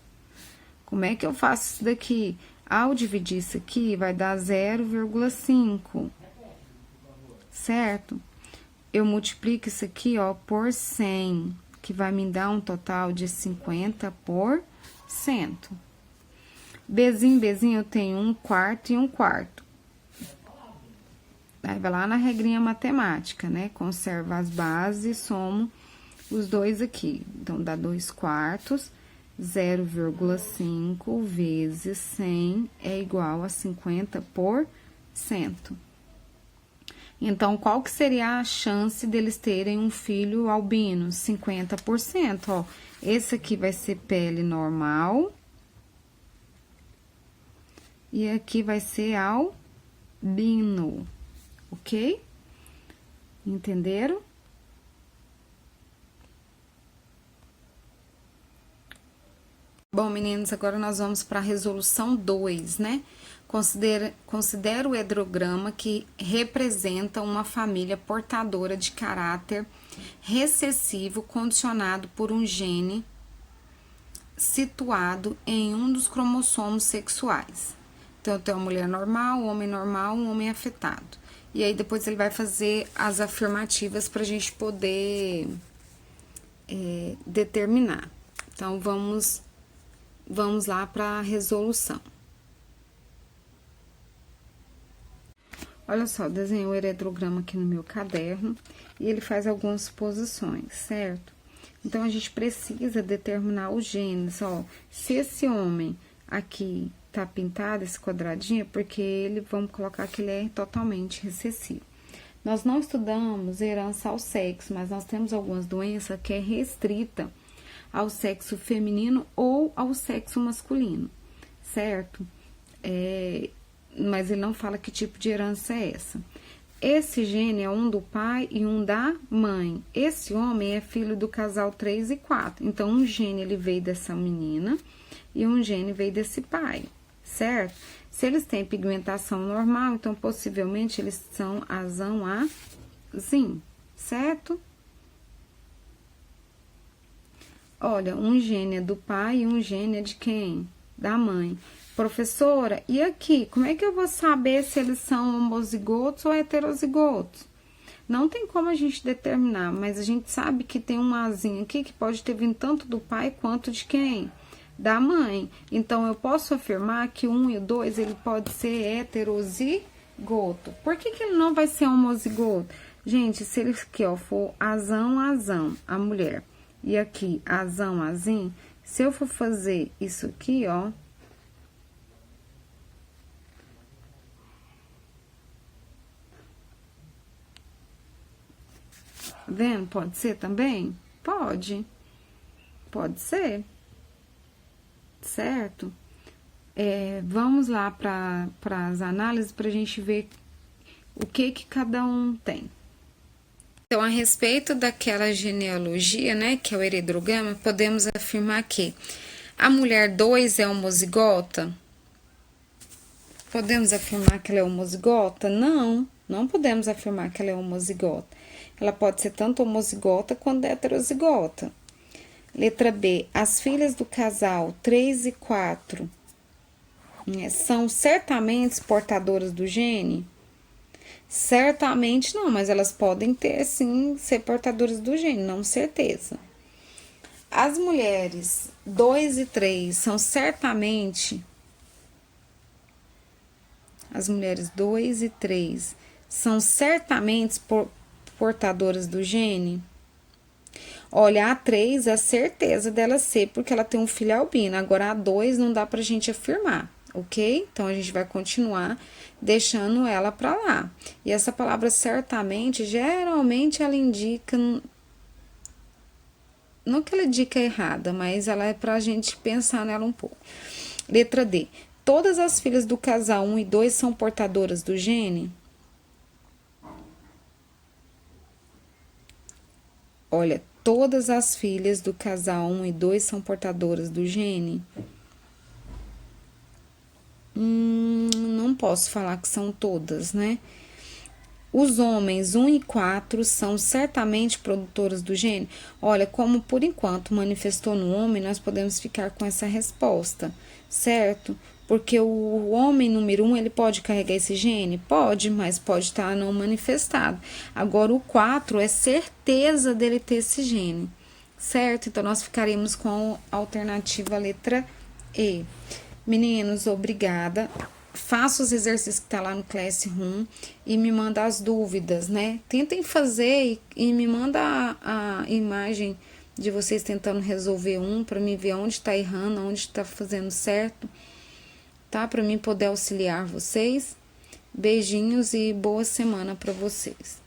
Como é que eu faço isso daqui? Ao dividir isso aqui, vai dar 0,5, certo? Eu multiplico isso aqui, ó, por 100, que vai me dar um total de 50%. Bezinho, eu tenho 1/4 e 1/4. Aí, vai lá na regrinha matemática, né? Conserva as bases e somo os dois aqui. Então, dá 2/4, 0,5 vezes 100 é igual a 50%. Então, qual que seria a chance deles terem um filho albino? 50%, ó. Esse aqui vai ser pele normal. E aqui vai ser albino, ok? Entenderam? Bom, meninos, agora nós vamos para a resolução 2, né? Considera o hedrograma que representa uma família portadora de caráter recessivo condicionado por um gene situado em um dos cromossomos sexuais. Então, eu tenho uma mulher normal, um homem afetado. E aí, depois ele vai fazer as afirmativas para a gente poder determinar. Então, vamos lá para a resolução. Olha só, desenhei o heredograma aqui no meu caderno e ele faz algumas suposições, certo? Então, a gente precisa determinar os genes, ó. Se esse homem aqui tá pintado, esse quadradinho, é porque vamos colocar que ele é totalmente recessivo. Nós não estudamos herança ao sexo, mas nós temos algumas doenças que é restrita ao sexo feminino ou ao sexo masculino, certo? Mas ele não fala que tipo de herança é essa. Esse gene é um do pai e um da mãe. Esse homem é filho do casal 3 e 4. Então, um gene ele veio dessa menina e um gene veio desse pai, certo? Se eles têm pigmentação normal, então possivelmente eles são azão azim, certo? Olha, um gene é do pai e um gene é de quem? Da mãe. Professora, e aqui, como é que eu vou saber se eles são homozigotos ou heterozigotos? Não tem como a gente determinar, mas a gente sabe que tem um azinho aqui que pode ter vindo tanto do pai quanto de quem? Da mãe. Então, eu posso afirmar que o 1 e o 2, ele pode ser heterozigoto. Por que ele não vai ser homozigoto? Gente, se ele aqui, ó, for azão, a mulher, e aqui, azão, azim, se eu for fazer isso aqui, ó, vendo? Pode ser também? Pode ser, certo? Vamos lá para as análises para a gente ver o que cada um tem. Então, a respeito daquela genealogia, né, que é o heredograma, podemos afirmar que a mulher 2 é homozigota? Podemos afirmar que ela é homozigota? Não podemos afirmar que ela é homozigota. Ela pode ser tanto homozigota quanto heterozigota. Letra B, as filhas do casal 3 e 4 são certamente portadoras do gene? Certamente não, mas elas podem ter, sim, ser portadoras do gene, não certeza. As mulheres 2 e 3 são certamente... As mulheres 2 e 3 são certamente portadoras do gene? Olha, a 3, a certeza dela ser, porque ela tem um filho albino. Agora, a 2 não dá pra gente afirmar, ok? Então, a gente vai continuar deixando ela pra lá. E essa palavra certamente, geralmente, ela indica... Não que ela indica errada, mas ela é pra gente pensar nela um pouco. Letra D. Todas as filhas do casal 1 e 2 são portadoras do gene? Olha, todas as filhas do casal 1 e 2 são portadoras do gene? Não posso falar que são todas, né? Os homens 1 e 4 são certamente produtores do gene? Olha, como por enquanto manifestou no homem, nós podemos ficar com essa resposta, certo? Porque o homem número 1, ele pode carregar esse gene? Pode, mas pode estar não manifestado. Agora, o 4 é certeza dele ter esse gene, certo? Então, nós ficaremos com a alternativa letra E. Meninos, obrigada. Faça os exercícios que tá lá no Classroom e me manda as dúvidas, né? Tentem fazer e me manda a imagem de vocês tentando resolver para mim ver onde tá errando, onde tá fazendo certo, tá? Para mim poder auxiliar vocês. Beijinhos e boa semana para vocês.